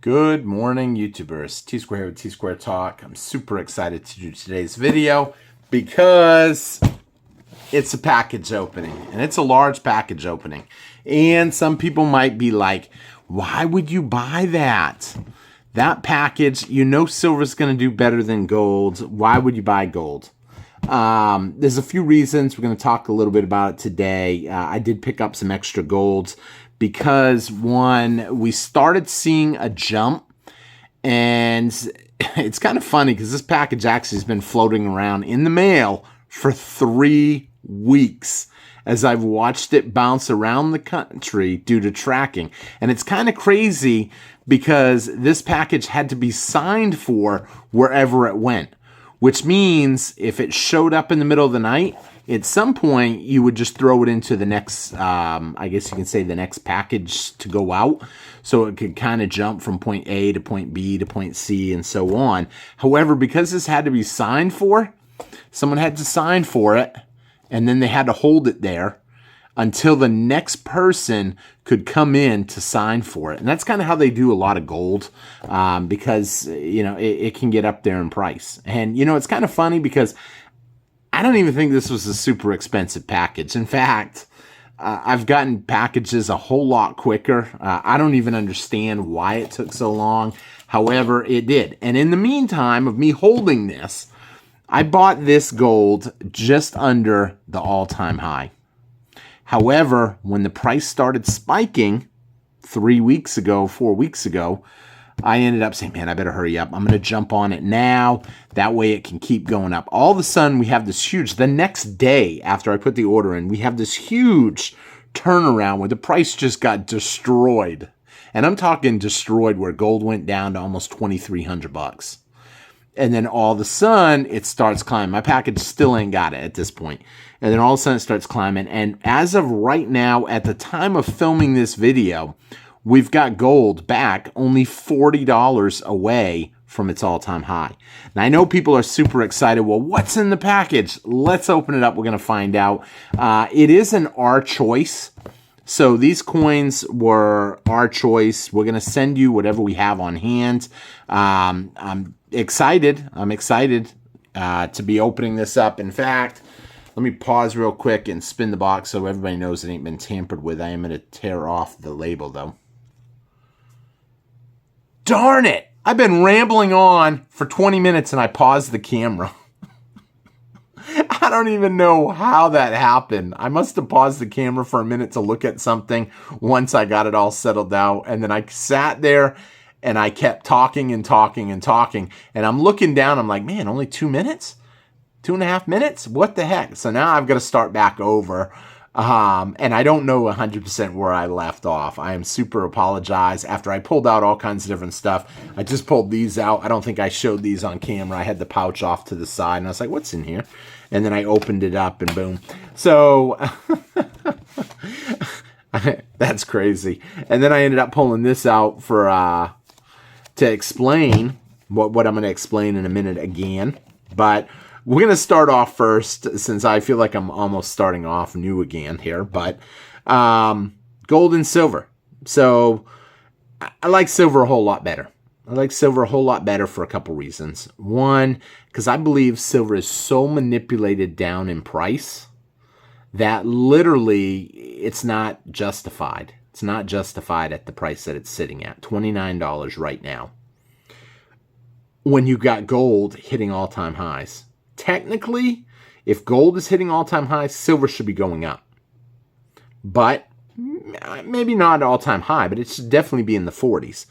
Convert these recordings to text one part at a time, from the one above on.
Good morning, YouTubers. T-Square here with T-Square Talk. I'm super excited to do today's video because it's a package opening, and it's a large package opening. And some people might be like, why would you buy that? That package, you know silver's going to do better than gold. Why would you buy gold? There's a few reasons. We're going to talk a little bit about it today. I did pick up some extra golds because, one, we started seeing a jump, and it's kind of funny because this package actually has been floating around in the mail for 3 weeks as I've watched it bounce around the country due to tracking. And it's kind of crazy because this package had to be signed for wherever it went, which means if it showed up in the middle of the night, at some point you would just throw it into the next, I guess you can say the next package to go out. So it could kind of jump from point A to point B to point C and so on. However, because this had to be signed for, someone had to sign for it, and then they had to hold it there until the next person could come in to sign for it. And that's kind of how they do a lot of gold, because, you know, it can get up there in price. And, you know, it's kind of funny because I don't even think this was a super expensive package. In fact, I've gotten packages a whole lot quicker. I don't even understand why it took so long. However, it did. And in the meantime of me holding this, I bought this gold just under the all-time high. However, when the price started spiking 3 weeks ago, 4 weeks ago, I ended up saying, man, I better hurry up. I'm going to jump on it now. That way it can keep going up. All of a sudden, we have this huge, the next day after I put the order in, we have this huge turnaround where the price just got destroyed. And I'm talking destroyed where gold went down to almost $2,300. And then all of a sudden, it starts climbing. My package still ain't got it at this point. And then all of a sudden, it starts climbing. And as of right now, at the time of filming this video, we've got gold back only $40 away from its all-time high. Now, I know people are super excited. Well, what's in the package? Let's open it up. We're going to find out. It is an our choice. So these coins were our choice. We're going to send you whatever we have on hand. I'm excited. I'm excited to be opening this up. In fact, let me pause real quick and spin the box so everybody knows it ain't been tampered with. I am going to tear off the label, though. Darn it! I've been rambling on for 20 minutes and I paused the camera. I don't even know how that happened. I must have paused the camera for a minute to look at something once I got it all settled out. And then I sat there and I kept talking and talking and talking. And I'm looking down. I'm like, man, only 2 minutes? 2.5 minutes? What the heck? So now I've got to start back over. And I don't know 100% where I left off. I am super apologize. After I pulled out all kinds of different stuff, I just pulled these out. I don't think I showed these on camera. I had the pouch off to the side, and I was like, what's in here? And then I opened it up, and boom. So that's crazy. And then I ended up pulling this out for to explain what I'm going to explain in a minute again. But we're going to start off first, since I feel like I'm almost starting off new again here. But gold and silver. So I like silver a whole lot better. I like silver a whole lot better for a couple reasons. One, because I believe silver is so manipulated down in price that literally it's not justified. It's not justified at the price that it's sitting at, $29 right now, when you got gold hitting all-time highs. Technically, if gold is hitting all-time highs, silver should be going up. But maybe not all-time high, but it should definitely be in the 40s.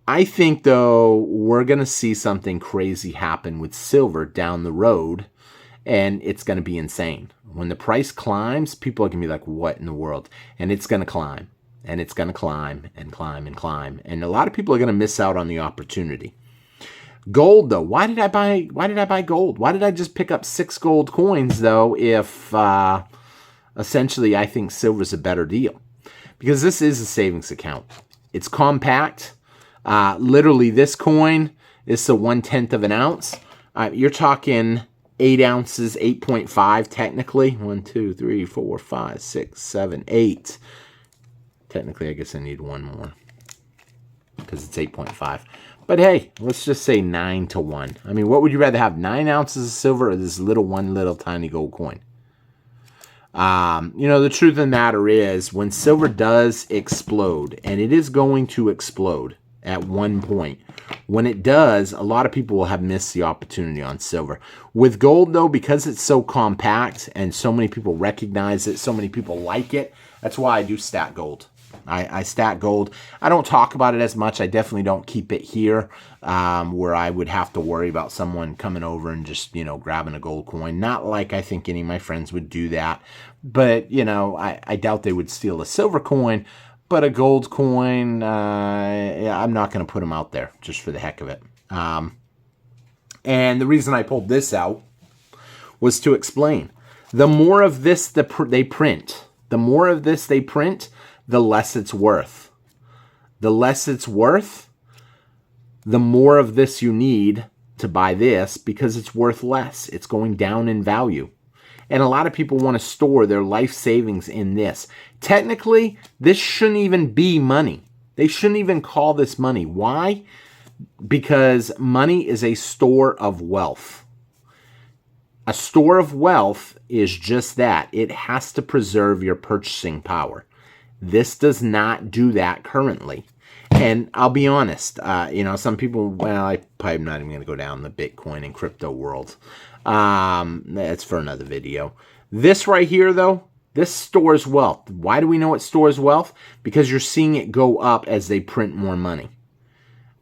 I think, though, we're going to see something crazy happen with silver down the road, and it's going to be insane. When the price climbs, people are going to be like, what in the world? And it's going to climb, and it's going to climb and climb and climb. And a lot of people are going to miss out on the opportunity. Gold, though, why did I buy gold? Why did I just pick up 6 gold coins, though, if essentially I think silver's a better deal? Because this is a savings account. It's compact. Literally, this coin is the 1/10 of an ounce. You're talking 8 ounces, 8.5 technically. 1, 2, 3, 4, 5, 6, 7, 8. Technically, I guess I need one more. because it's 8.5. But hey, let's just say 9 to 1. I mean, what would you rather have, 9 ounces of silver or this one little tiny gold coin? You know, the truth of the matter is, when silver does explode, and it is going to explode at one point, when it does, a lot of people will have missed the opportunity on silver. With gold, though, because it's so compact and so many people recognize it, so many people like it, that's why I do stack gold. I stack gold. I don't talk about it as much. I definitely don't keep it here where I would have to worry about someone coming over and just, you know, grabbing a gold coin. Not like I think any of my friends would do that. But, you know, I doubt they would steal a silver coin. But a gold coin, I'm not going to put them out there just for the heck of it. And the reason I pulled this out was to explain. The more of this they print, the more of this they print, the less it's worth. The less it's worth, the more of this you need to buy this because it's worth less. It's going down in value. And a lot of people want to store their life savings in this. Technically, this shouldn't even be money. They shouldn't even call this money. Why? Because money is a store of wealth. A store of wealth is just that. It has to preserve your purchasing power. This does not do that currently. And I'll be honest, you know, some people, well, I'm probably not even going to go down the Bitcoin and crypto world. That's for another video. This right here, though, this stores wealth. Why do we know it stores wealth? Because you're seeing it go up as they print more money.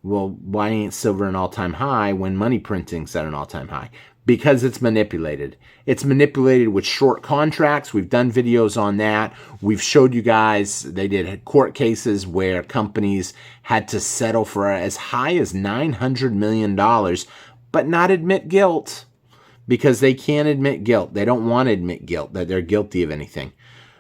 Well, why ain't silver an all-time high when money printing's at an all-time high? Because it's manipulated. It's manipulated with short contracts. We've done videos on that. We've showed you guys, they did court cases where companies had to settle for as high as $900 million, but not admit guilt because they can't admit guilt. They don't want to admit guilt, that they're guilty of anything.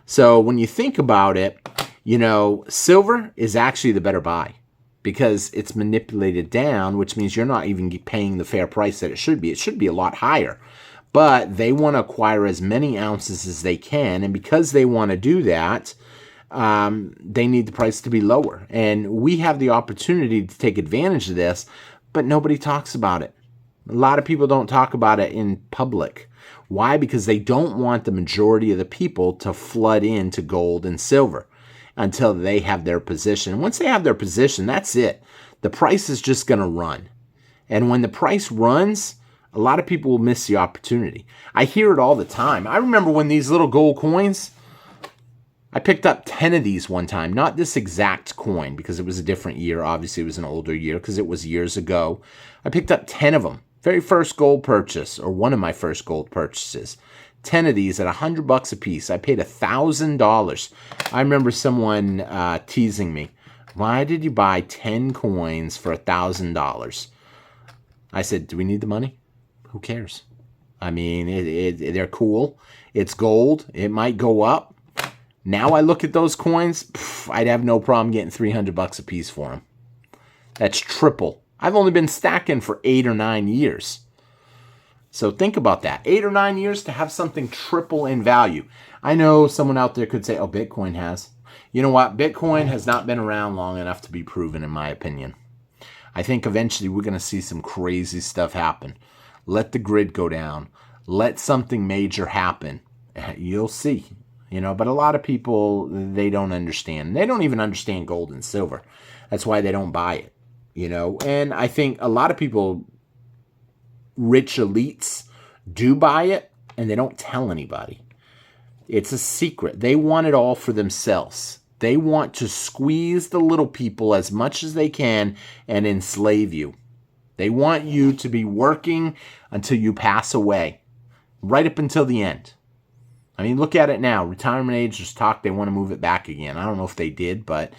So when you think about it, you know, silver is actually the better buy, because it's manipulated down, which means you're not even paying the fair price that it should be. It should be a lot higher. But they want to acquire as many ounces as they can, and because they want to do that, they need the price to be lower. And we have the opportunity to take advantage of this, but nobody talks about it. A lot of people don't talk about it in public. Why? Because they don't want the majority of the people to flood into gold and silver until they have their position. Once they have their position, that's it. The price is just going to run. And when the price runs, a lot of people will miss the opportunity. I hear it all the time. I remember when these little gold coins, I picked up 10 of these one time. Not this exact coin because it was a different year. Obviously, it was an older year because it was years ago. I picked up 10 of them. Very first gold purchase, or one of my first gold purchases. 10 of these at $100 a piece. I paid $1,000. I remember someone teasing me. Why did you buy 10 coins for $1,000? I said, do we need the money? Who cares? I mean, they're cool. It's gold. It might go up. Now I look at those coins, I'd have no problem getting $300 a piece for them. That's triple. I've only been stacking for 8 or 9 years. So think about that. 8 or 9 years to have something triple in value. I know someone out there could say, oh, Bitcoin has. You know what? Bitcoin has not been around long enough to be proven, in my opinion. I think eventually we're going to see some crazy stuff happen. Let the grid go down. Let something major happen. You'll see. You know, but a lot of people, they don't understand. They don't even understand gold and silver. That's why they don't buy it. You know, and I think a lot of people, rich elites, do buy it and they don't tell anybody. It's a secret. They want it all for themselves. They want to squeeze the little people as much as they can and enslave you. They want you to be working until you pass away, right up until the end. I mean, look at it now. Retirement age, there's talk they want to move it back again. I don't know if they did, but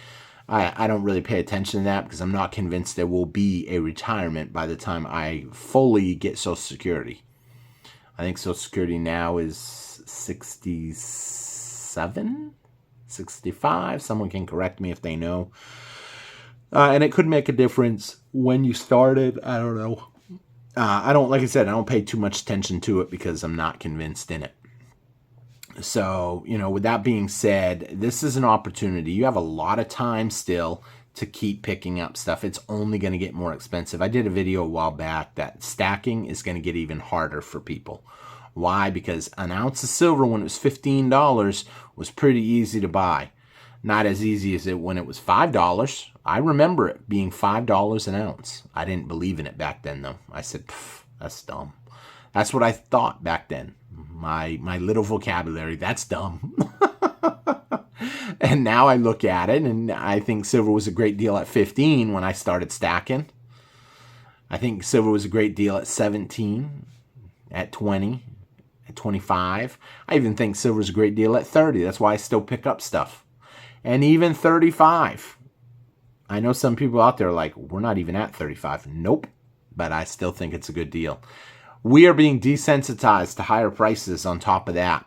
I don't really pay attention to that because I'm not convinced there will be a retirement by the time I fully get Social Security. I think Social Security now is 67, 65. Someone can correct me if they know. And it could make a difference when you started. I don't know. Like I said, I don't pay too much attention to it because I'm not convinced in it. So, you know, with that being said, this is an opportunity. You have a lot of time still to keep picking up stuff. It's only going to get more expensive. I did a video a while back that stacking is going to get even harder for people. Why? Because an ounce of silver when it was $15 was pretty easy to buy. Not as easy as it when it was $5. I remember it being $5 an ounce. I didn't believe in it back then, though. I said, that's dumb. That's what I thought back then. My little vocabulary, that's dumb. And now I look at it, and I think silver was a great deal at 15 when I started stacking. I think silver was a great deal at 17, at 20, at 25. I even think silver is a great deal at 30. That's why I still pick up stuff. And even 35. I know some people out there are like, we're not even at 35. Nope. But I still think it's a good deal. We are being desensitized to higher prices on top of that,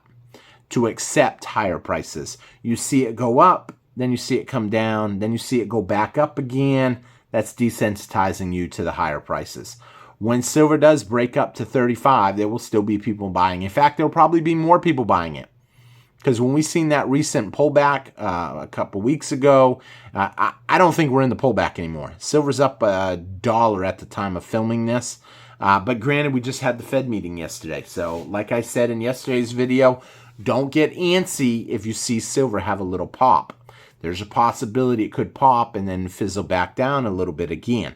to accept higher prices. You see it go up, then you see it come down, then you see it go back up again. That's desensitizing you to the higher prices. When silver does break up to 35, there will still be people buying. In fact, there will probably be more people buying it. Because when we seen that recent pullback a couple weeks ago, I don't think we're in the pullback anymore. Silver's up $1 at the time of filming this. But granted, we just had the Fed meeting yesterday. So like I said in yesterday's video, don't get antsy if you see silver have a little pop. There's a possibility it could pop and then fizzle back down a little bit again.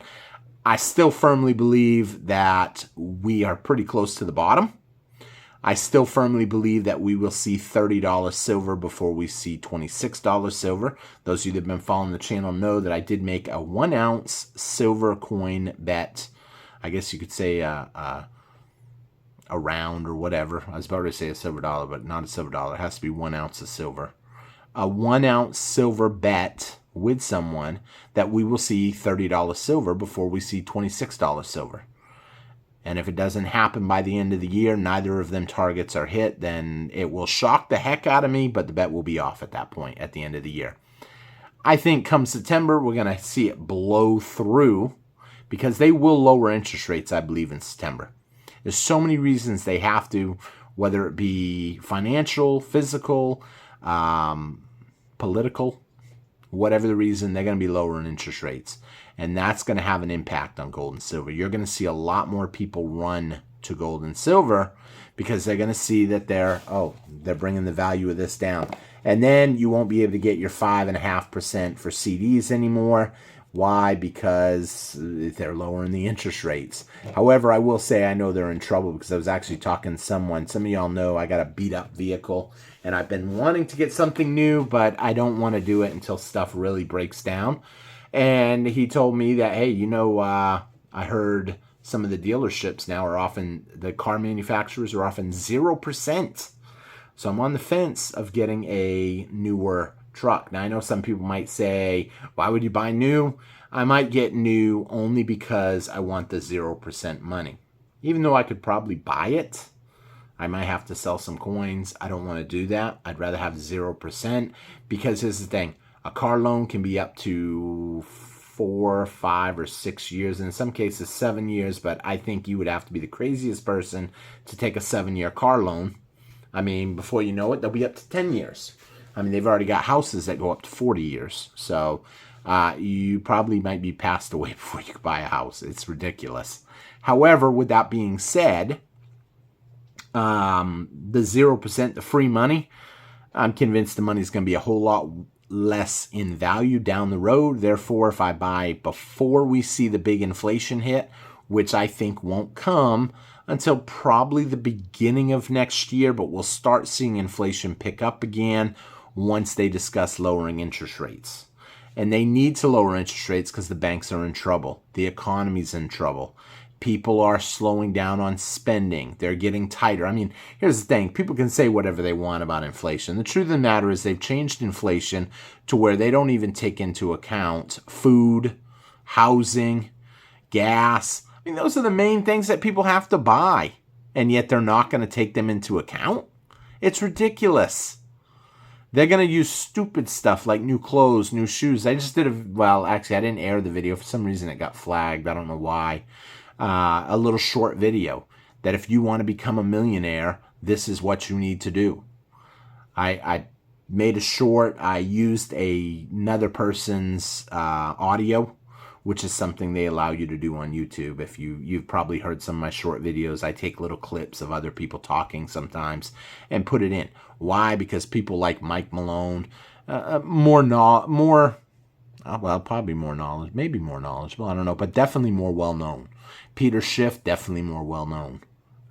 I still firmly believe that we are pretty close to the bottom. I still firmly believe that we will see $30 silver before we see $26 silver. Those of you that have been following the channel know that I did make a 1 ounce silver coin bet. I guess you could say a round or whatever. I was about to say a silver dollar, but not a silver dollar. It has to be 1 ounce of silver. A 1 ounce silver bet with someone that we will see $30 silver before we see $26 silver. And if it doesn't happen by the end of the year, neither of them targets are hit, then it will shock the heck out of me, but the bet will be off at that point at the end of the year. I think come September, we're going to see it blow through because they will lower interest rates, I believe, in September. There's so many reasons they have to, whether it be financial, physical, political, whatever the reason, they're going to be lowering interest rates. And that's going to have an impact on gold and silver. You're going to see a lot more people run to gold and silver because they're going to see that they're bringing the value of this down. And then you won't be able to get your 5.5% for CDs anymore. Why? Because they're lowering the interest rates. However, I will say I know they're in trouble because I was actually talking to someone. Some of y'all know I got a beat up vehicle and I've been wanting to get something new, but I don't want to do it until stuff really breaks down. And he told me that, hey, I heard some of the dealerships now are often, the car manufacturers are often 0%. So I'm on the fence of getting a newer truck. Now, I know some people might say, why would you buy new? I might get new only because I want the 0% money. Even though I could probably buy it, I might have to sell some coins. I don't want to do that. I'd rather have 0% because here's the thing. A car loan can be up to 4, 5, or 6 years. In some cases, 7 years. But I think you would have to be the craziest person to take a 7-year car loan. I mean, before you know it, they'll be up to 10 years. I mean, they've already got houses that go up to 40 years. So you probably might be passed away before you can buy a house. It's ridiculous. However, with that being said, the 0%, the free money, I'm convinced the money is going to be a whole lot less in value down the road. Therefore, if I buy before we see the big inflation hit, which I think won't come until probably the beginning of next year, but we'll start seeing inflation pick up again once they discuss lowering interest rates. And they need to lower interest rates because the banks are in trouble. The economy's in trouble. People are slowing down on spending. They're getting tighter. I mean, here's the thing. People can say whatever they want about inflation. The truth of the matter is they've changed inflation to where they don't even take into account food, housing, gas. I mean, those are the main things that people have to buy. And yet they're not going to take them into account. It's ridiculous. They're going to use stupid stuff like new clothes, new shoes. I just did actually, I didn't air the video. For some reason, it got flagged. I don't know why. A little short video that if you want to become a millionaire, this is what you need to do. I made a short. I used another person's audio, which is something they allow you to do on YouTube. If you've probably heard some of my short videos, I take little clips of other people talking sometimes and put it in. Why? Because people like Mike Malone, probably more knowledge, maybe more knowledgeable, I don't know, but definitely more well-known. Peter Schiff, definitely more well-known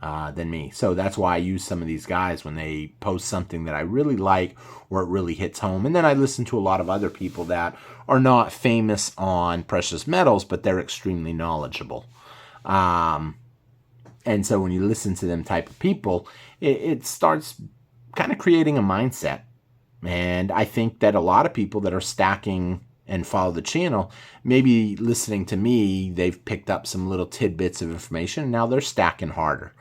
than me. So that's why I use some of these guys when they post something that I really like or it really hits home. And then I listen to a lot of other people that are not famous on precious metals, but they're extremely knowledgeable. And so when you listen to them type of people, it starts kind of creating a mindset. And I think that a lot of people that are stacking and follow the channel, maybe listening to me, they've picked up some little tidbits of information, and now they're stacking harder.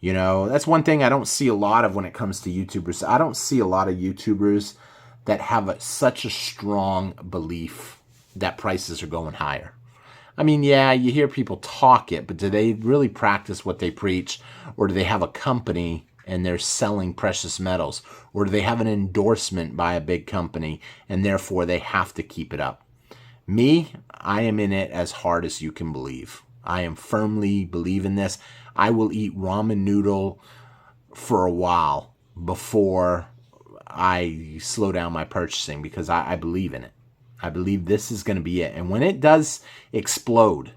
You know, that's one thing I don't see a lot of when it comes to YouTubers. I don't see a lot of YouTubers that have such a strong belief that prices are going higher. I mean, yeah, you hear people talk it, but do they really practice what they preach? Or do they have a company and they're selling precious metals? Or do they have an endorsement by a big company and therefore they have to keep it up? Me, I am in it as hard as you can believe. I am firmly believe in this. I will eat ramen noodle for a while before I slow down my purchasing because I believe in it. I believe this is going to be it. And when it does explode,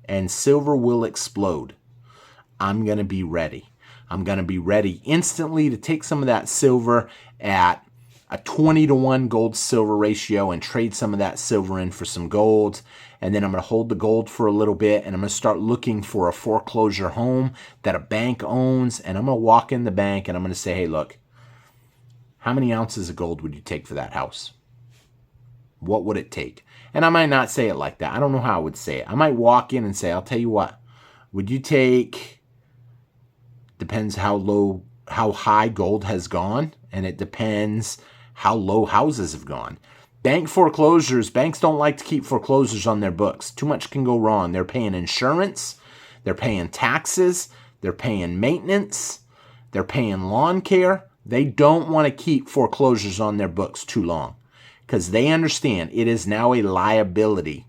and silver will explode, I'm going to be ready. I'm going to be ready instantly to take some of that silver at a 20-to-1 gold-silver ratio and trade some of that silver in for some gold. And then I'm going to hold the gold for a little bit, and I'm going to start looking for a foreclosure home that a bank owns. And I'm going to walk in the bank, and I'm going to say, hey, look, how many ounces of gold would you take for that house? What would it take? And I might not say it like that. I don't know how I would say it. I might walk in and say, I'll tell you what, would you take, depends how high gold has gone, and it depends how low houses have gone. Bank foreclosures, banks don't like to keep foreclosures on their books. Too much can go wrong. They're paying insurance, they're paying taxes, they're paying maintenance, they're paying lawn care. They don't want to keep foreclosures on their books too long because they understand it is now a liability.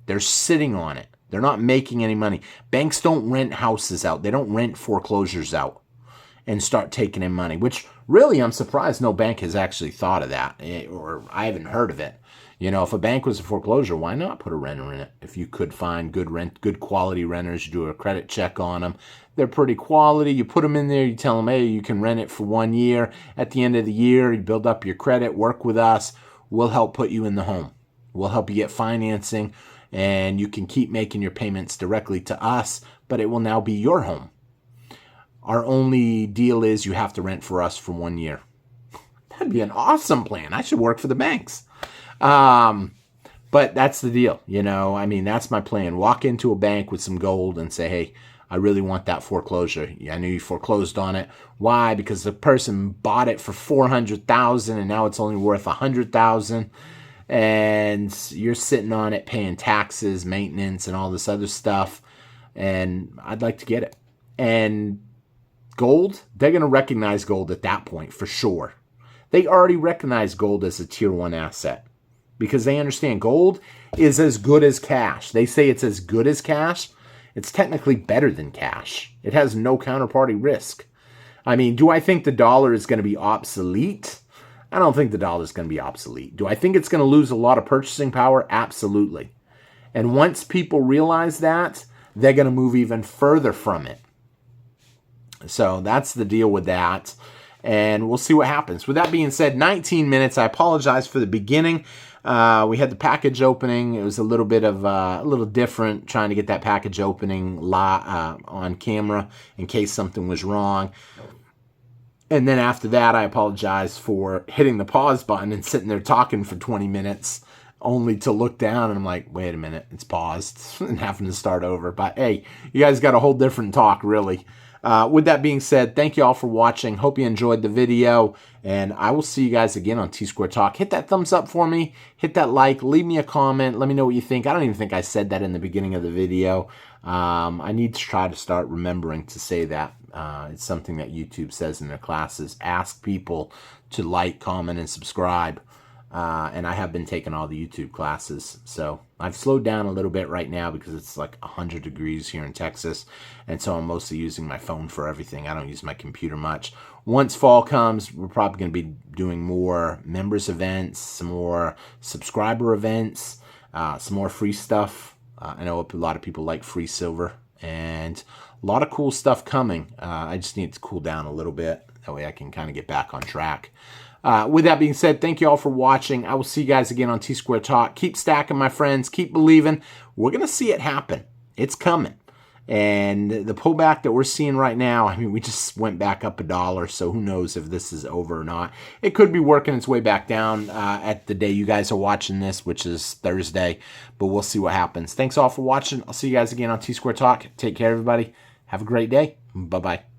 They're sitting on it. They're not making any money. Banks don't rent houses out. They don't rent foreclosures out and start taking in money, which really I'm surprised no bank has actually thought of that, or I haven't heard of it. You know, if a bank was a foreclosure, why not put a renter in it? If you could find good quality renters, you do a credit check on them. They're pretty quality. You put them in there, you tell them, hey, you can rent it for 1 year. At the end of the year, you build up your credit, work with us. We'll help put you in the home. We'll help you get financing, and you can keep making your payments directly to us, but it will now be your home. Our only deal is you have to rent for us for 1 year. That'd be an awesome plan. I should work for the banks. But that's the deal. You know, I mean, that's my plan. Walk into a bank with some gold and say, hey, I really want that foreclosure. I knew you foreclosed on it. Why? Because the person bought it for $400,000 and now it's only worth $100,000. And you're sitting on it paying taxes, maintenance, and all this other stuff. And I'd like to get it. And gold, they're going to recognize gold at that point for sure. They already recognize gold as a tier 1 asset because they understand gold is as good as cash. They say it's as good as cash. It's technically better than cash. It has no counterparty risk. I mean, do I think the dollar is going to be obsolete? I don't think the dollar is going to be obsolete. Do I think it's going to lose a lot of purchasing power? Absolutely. And once people realize that, they're going to move even further from it. So that's the deal with that. And we'll see what happens. With that being said, 19 minutes. I apologize for the beginning. We had the package opening. It was a little bit of a little different trying to get that package opening on camera in case something was wrong. And then after that, I apologize for hitting the pause button and sitting there talking for 20 minutes only to look down and I'm like, wait a minute, it's paused and having to start over. But hey, you guys got a whole different talk, really. With that being said, thank you all for watching. Hope you enjoyed the video, and I will see you guys again on T-Square Talk. Hit that thumbs up for me. Hit that like. Leave me a comment. Let me know what you think. I don't even think I said that in the beginning of the video. I need to try to start remembering to say that. It's something that YouTube says in their classes. Ask people to like, comment, and subscribe. And I have been taking all the YouTube classes. So I've slowed down a little bit right now because it's like 100 degrees here in Texas. And so I'm mostly using my phone for everything. I don't use my computer much. Once fall comes, we're probably going to be doing more members events, some more subscriber events, some more free stuff. I know a lot of people like free silver, and a lot of cool stuff coming. I just need to cool down a little bit. That way I can kind of get back on track. With that being said, thank you all for watching. I will see you guys again on T-Square Talk. Keep stacking, my friends. Keep believing. We're going to see it happen. It's coming. And the pullback that we're seeing right now, I mean, we just went back up $1, so who knows if this is over or not. It could be working its way back down at the day you guys are watching this, which is Thursday, but we'll see what happens. Thanks all for watching. I'll see you guys again on T-Square Talk. Take care, everybody. Have a great day. Bye-bye.